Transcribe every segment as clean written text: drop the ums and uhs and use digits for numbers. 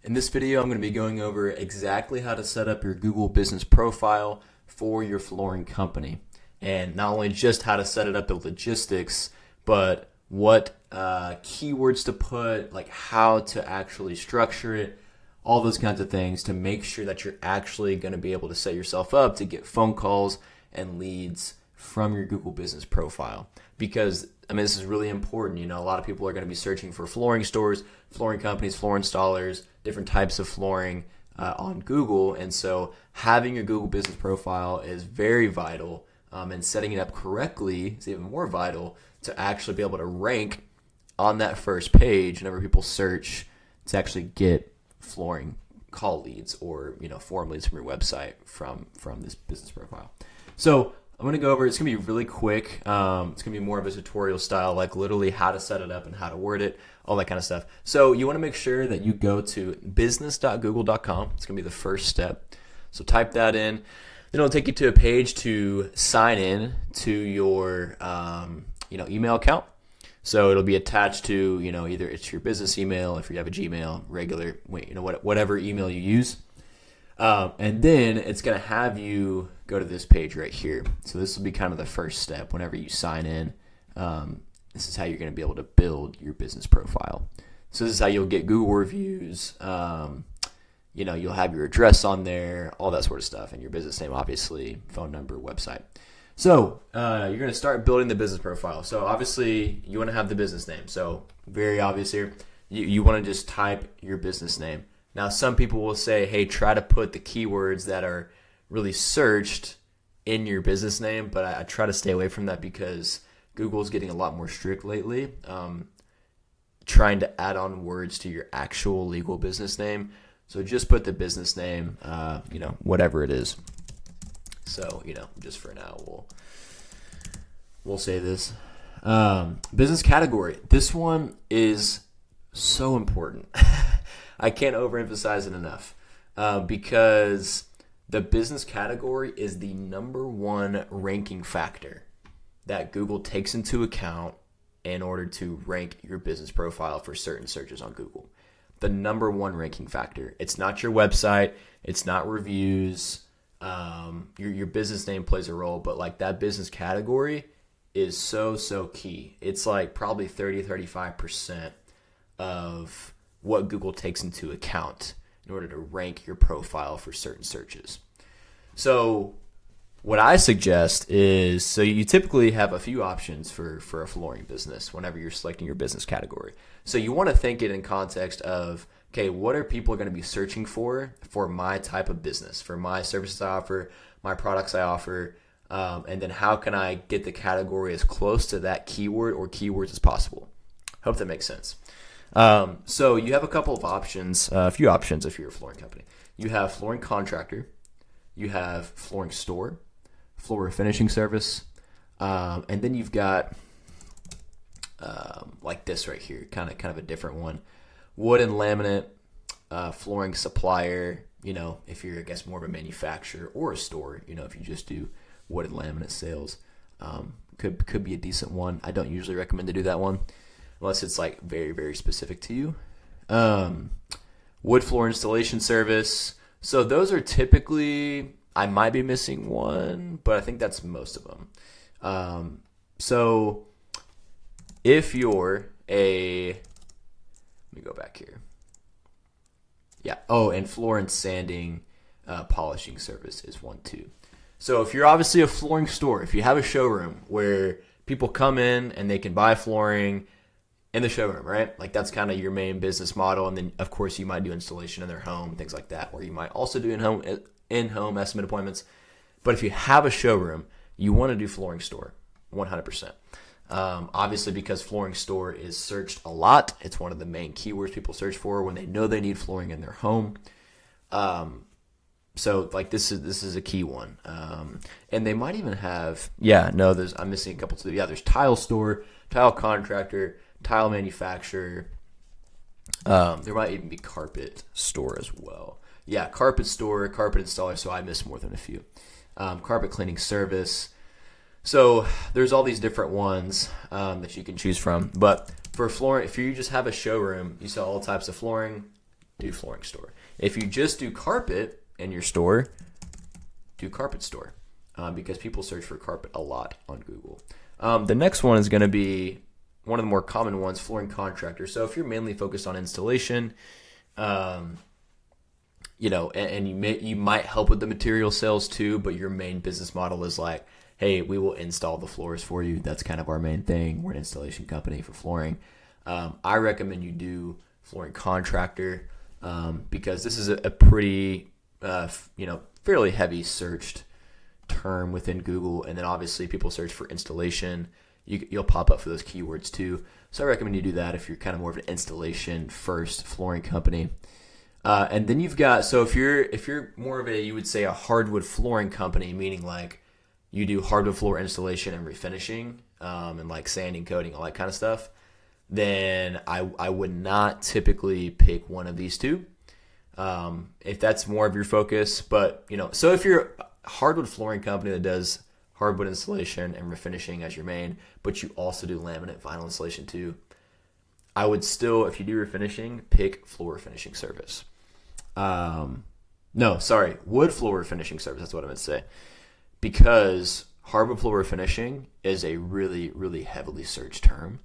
In this video, I'm going to be going over exactly how to set up your Google business profile for your flooring company. And not only just how to set it up, the logistics, but what keywords to put, like how to actually structure it, all those kinds of things to make sure that you're actually going to be able to set yourself up to get phone calls and leads from your Google business profile. Because this is really important. A lot of people are going to be searching for flooring stores, flooring companies, floor installers, different types of flooring on Google. And so having your Google business profile is very vital, and setting it up correctly is even more vital to actually be able to rank on that first page whenever people search to actually get flooring call leads or form leads from your website from this business profile. So I'm going to go over, it's going to be really quick. It's going to be more of a tutorial style, like literally how to set it up and how to word it, all that kind of stuff. So you want to make sure that you go to business.google.com. It's going to be the first step. So type that in. Then it'll take you to a page to sign in to your email account. So it'll be attached to, either it's your business email, if you have a Gmail, regular, whatever email you use. And then it's going to have you go to this page right here. So this will be kind of the first step whenever you sign in. This is how you're going to be able to build your business profile. So this is how you'll get Google reviews. You'll have your address on there, all that sort of stuff, and your business name, obviously, phone number, website. So you're going to start building the business profile. So obviously you want to have the business name. So very obvious here. You want to just type your business name. Now, some people will say, hey, try to put the keywords that are really searched in your business name, but I try to stay away from that because Google's getting a lot more strict lately, trying to add on words to your actual legal business name. So just put the business name, whatever it is. So, just for now, we'll say this. Business category. This one is so important. I can't overemphasize it enough because the business category is the number one ranking factor that Google takes into account in order to rank your business profile for certain searches on Google. The number one ranking factor. It's not your website. It's not reviews. Your business name plays a role, but like that business category is so key. It's like probably 30-35% of what Google takes into account in order to rank your profile for certain searches. So what I suggest is, so you typically have a few options for a flooring business whenever you're selecting your business category. So you want to think it in context of, okay, what are people going to be searching for my type of business, for my services I offer, my products I offer, and then how can I get the category as close to that keyword or keywords as possible? Hope that makes sense. So you have a couple of options, a few options if you're a flooring company. You have flooring contractor, you have flooring store, floor finishing service, and then you've got like this right here, kind of a different one. Wood and laminate, flooring supplier, if you're, I guess, more of a manufacturer, or a store, if you just do wood and laminate sales, could be a decent one. I don't usually recommend to do that one unless it's like very, very specific to you. Wood floor installation service. So those are typically, I might be missing one, but I think that's most of them. So if you're let me go back here. Yeah. Oh, and floor and sanding, polishing service is one too. So if you're obviously a flooring store, if you have a showroom where people come in and they can buy flooring in the showroom, right? Like that's kind of your main business model. And then of course you might do installation in their home, things like that, or you might also do in-home estimate appointments. But if you have a showroom, you want to do flooring store, 100%. Obviously, because flooring store is searched a lot, it's one of the main keywords people search for when they know they need flooring in their home. So like this is a key one. And they might even have, I'm missing a couple too. Yeah, there's tile store, tile contractor, tile manufacturer. There might even be carpet store as well. Yeah, carpet store, carpet installer. So I missed more than a few. Carpet cleaning service. So there's all these different ones that you can choose from. But for flooring, if you just have a showroom, you sell all types of flooring, do flooring store. If you just do carpet in your store, do carpet store, because people search for carpet a lot on Google. The next one is going to be one of the more common ones, flooring contractor. So if you're mainly focused on installation, and you might help with the material sales too, but your main business model is like, hey, we will install the floors for you. That's kind of our main thing. We're an installation company for flooring. I recommend you do flooring contractor, because this is a pretty, fairly heavy searched term within Google. And then obviously people search for installation. You'll pop up for those keywords too. So I recommend you do that if you're kind of more of an installation first flooring company. And then you've got, so if you're more of you would say a hardwood flooring company, meaning like you do hardwood floor installation and refinishing, and like sanding, coating, all that kind of stuff, then I would not typically pick one of these two, if that's more of your focus. But, so if you're a hardwood flooring company that does hardwood installation and refinishing as your main, but you also do laminate vinyl installation too, I would still, if you do refinishing, pick floor finishing service. Wood floor finishing service. That's what I meant to say. Because hardwood floor finishing is a really, really heavily searched term.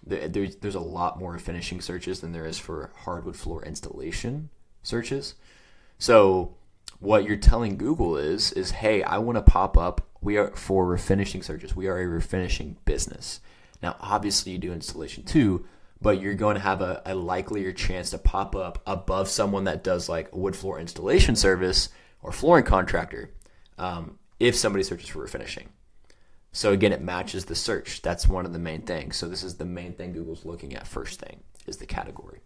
There's a lot more finishing searches than there is for hardwood floor installation searches. So what you're telling Google is hey, I want to pop up. We are for refinishing searches. We are a refinishing business. Now, obviously you do installation too, but you're going to have a likelier chance to pop up above someone that does like a wood floor installation service or flooring contractor, if somebody searches for refinishing. So again, it matches the search. That's one of the main things. So this is the main thing Google's looking at first thing, is the category.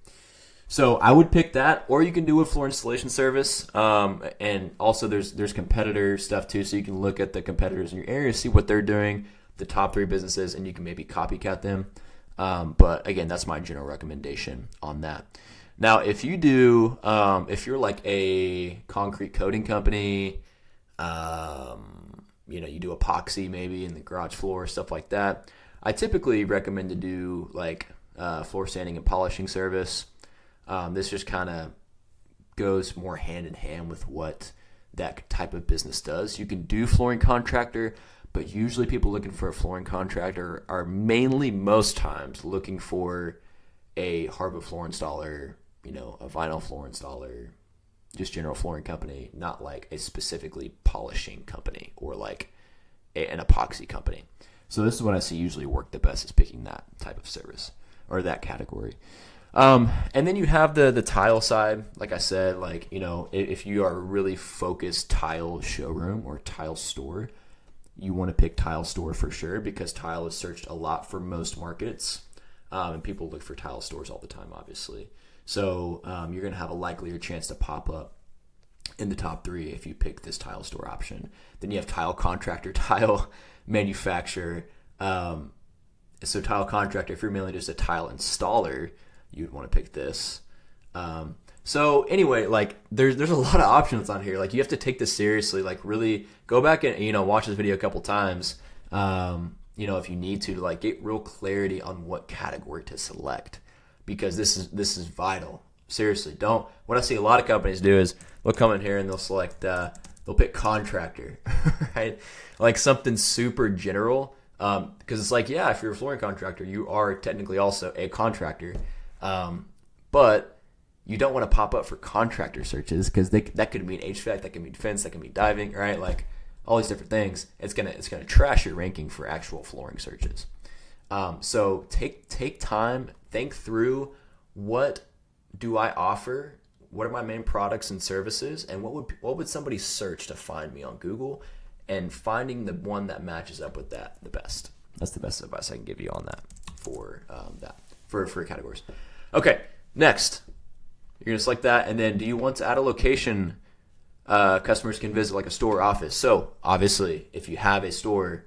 So I would pick that, or you can do a floor installation service. And also there's competitor stuff too. So you can look at the competitors in your area, see what they're doing, the top 3 businesses, and you can maybe copycat them. But again, that's my general recommendation on that. Now, if you do, if you're like a concrete coating company, you do epoxy maybe in the garage floor, stuff like that, I typically recommend to do like floor sanding and polishing service. This just kind of goes more hand in hand with what that type of business does. You can do flooring contractor, but usually people looking for a flooring contractor are mainly, most times, looking for a hardwood floor installer, a vinyl floor installer, just general flooring company, not like a specifically polishing company or like an epoxy company. So this is what I see usually work the best, is picking that type of service or that category. And then you have the tile side. Like I said, if you are a really focused tile showroom or tile store, you want to pick tile store for sure, because tile is searched a lot for most markets, and people look for tile stores all the time, obviously. So you're going to have a likelier chance to pop up in the top 3 if you pick this tile store option. Then you have tile contractor, tile manufacturer. So tile contractor, if you're mainly just a tile installer, you'd want to pick this. So anyway, there's a lot of options on here. You have to take this seriously. Really go back and watch this video a couple times. If you need to get real clarity on what category to select, because this is vital. Seriously, don't. What I see a lot of companies do is they'll come in here and they'll select. They'll pick contractor, right? Something super general. Because it's if you're a flooring contractor, you are technically also a contractor. But you don't want to pop up for contractor searches, because that could mean HVAC, that could mean fence, that could mean diving, right? All these different things. It's gonna trash your ranking for actual flooring searches. So take time, think through, what do I offer? What are my main products and services? And what would somebody search to find me on Google? And finding the one that matches up with that the best. That's the best advice I can give you on that for categories. Okay, next. You're going to select that, and then do you want to add a location customers can visit, like a store or office? So obviously, if you have a store,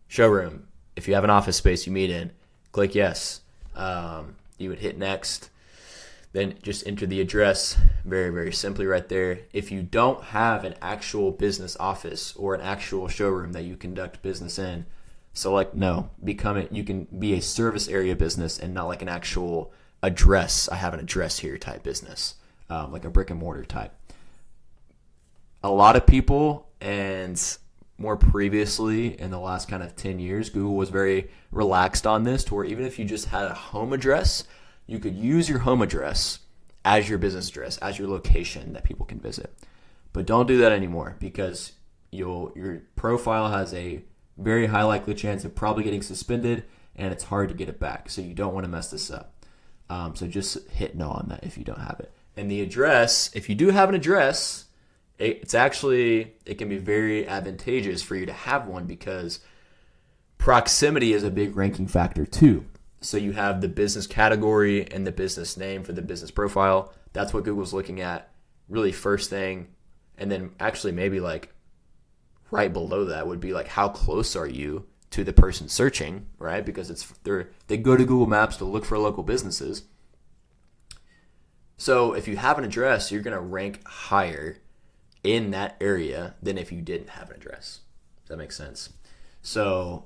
showroom, if you have an office space you meet in, click yes. You would hit next. Then just enter the address very, very simply right there. If you don't have an actual business office or an actual showroom that you conduct business in, select no. You can be a service area business and not like an actual address. I have an address here type business, like a brick and mortar type. A lot of people, and more previously in the last kind of 10 years, Google was very relaxed on this to where even if you just had a home address, you could use your home address as your business address, as your location that people can visit. But don't do that anymore because your profile has a very high likely chance of probably getting suspended, and it's hard to get it back. So you don't want to mess this up. So just hit no on that if you don't have it. And the address, if you do have an address, it can be very advantageous for you to have one because proximity is a big ranking factor too. So you have the business category and the business name for the business profile. That's what Google's looking at really first thing. And then actually maybe like right below that would be like how close are you to the person searching, right? Because they go to Google Maps to look for local businesses. So if you have an address, you're going to rank higher in that area than if you didn't have an address. Does that make sense? So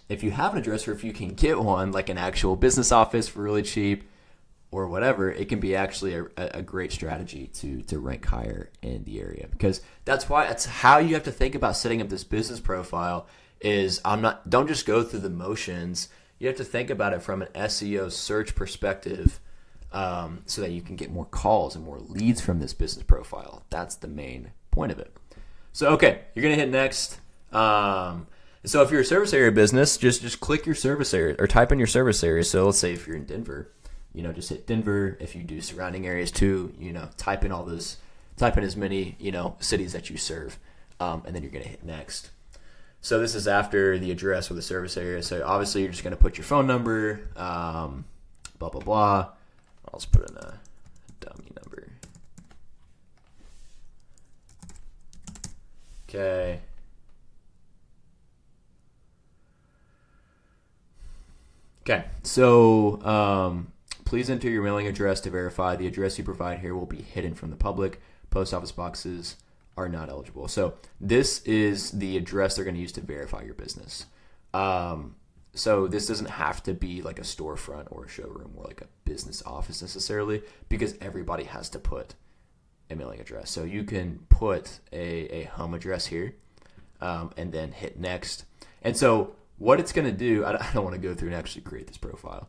if you have an address, or if you can get one, like an actual business office for really cheap or whatever, it can be actually a great strategy to rank higher in the area. Because that's how you have to think about setting up this business profile is don't just go through the motions. You have to think about it from an SEO search perspective, so that you can get more calls and more leads from this business profile. That's the main point of it. So, okay, you're going to hit next. So if you're a service area business, just click your service area or type in your service area. So let's say if you're in Denver, just hit Denver. If you do surrounding areas too, type in as many, cities that you serve. And then you're going to hit next. So this is after the address or the service area. So obviously you're just going to put your phone number, blah, blah, blah. I'll just put in a dummy number. Okay. Okay, so please enter your mailing address to verify. The address you provide here will be hidden from the public. Post office boxes are not eligible. So this is the address they're going to use to verify your business. So this doesn't have to be like a storefront or a showroom or like a business office necessarily, because everybody has to put a mailing address. So you can put a home address here, and then hit next. And so what it's going to do, I don't want to go through and actually create this profile,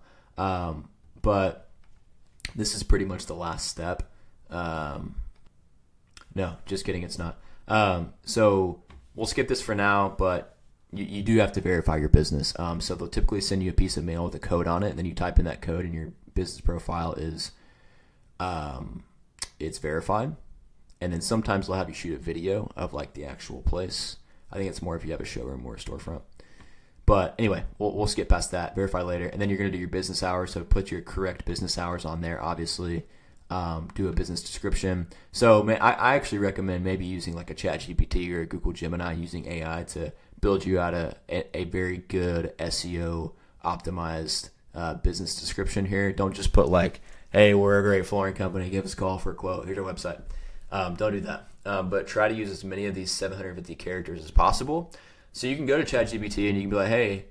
but this is pretty much the last step. No, just kidding, it's not. So we'll skip this for now, but you do have to verify your business. So they'll typically send you a piece of mail with a code on it, and then you type in that code, and your business profile is it's verified. And then sometimes they'll have you shoot a video of like the actual place. I think it's more if you have a showroom or a storefront. But anyway, we'll skip past that. Verify later, and then you're going to do your business hours. So put your correct business hours on there, obviously. Do a business description. So I actually recommend maybe using like a ChatGPT or a Google Gemini, using AI to build you out a very good SEO optimized business description here. Don't just put like, hey, we're a great flooring company, give us a call for a quote, here's our website. Don't do that. But try to use as many of these 750 characters as possible. So you can go to ChatGPT and you can be like, hey,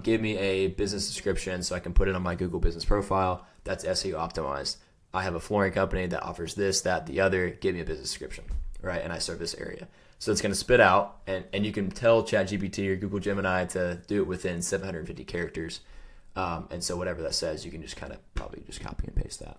give me a business description so I can put it on my Google business profile that's SEO optimized. I have a flooring company that offers this, that, the other. Give me a business description, right? And I serve this area. So it's going to spit out, and you can tell ChatGPT or Google Gemini to do it within 750 characters. And so whatever that says, you can just kind of probably just copy and paste that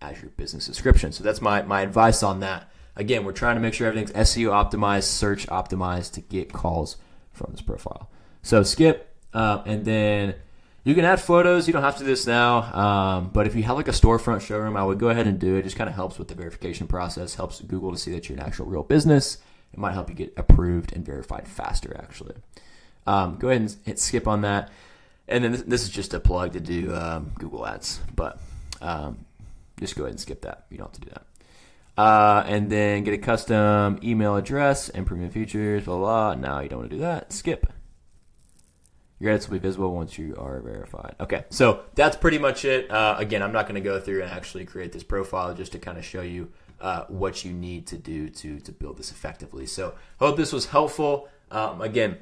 as your business description. So that's my advice on that. Again, we're trying to make sure everything's SEO optimized, search optimized to get calls from this profile. So skip, and then you can add photos. You don't have to do this now, but if you have like a storefront showroom, I would go ahead and do it. It just kind of helps with the verification process, helps Google to see that you're an actual real business. It might help you get approved and verified faster, actually. Go ahead and hit skip on that. And then this is just a plug to do Google Ads, but just go ahead and skip that. You don't have to do that. And then get a custom email address and premium features, blah, blah, blah. No, you don't want to do that. Skip. Your edits will be visible once you are verified. Okay, so that's pretty much it. Again, I'm not going to go through and actually create this profile, just to kind of show you what you need to do to build this effectively. So hope this was helpful. Again,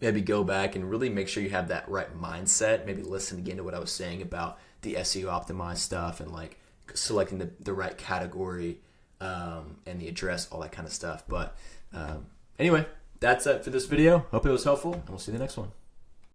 maybe go back and really make sure you have that right mindset. Maybe listen again to what I was saying about the SEO optimized stuff and like selecting the right category and the address, all that kind of stuff. But anyway, that's it for this video. Hope it was helpful, and we'll see you in the next one.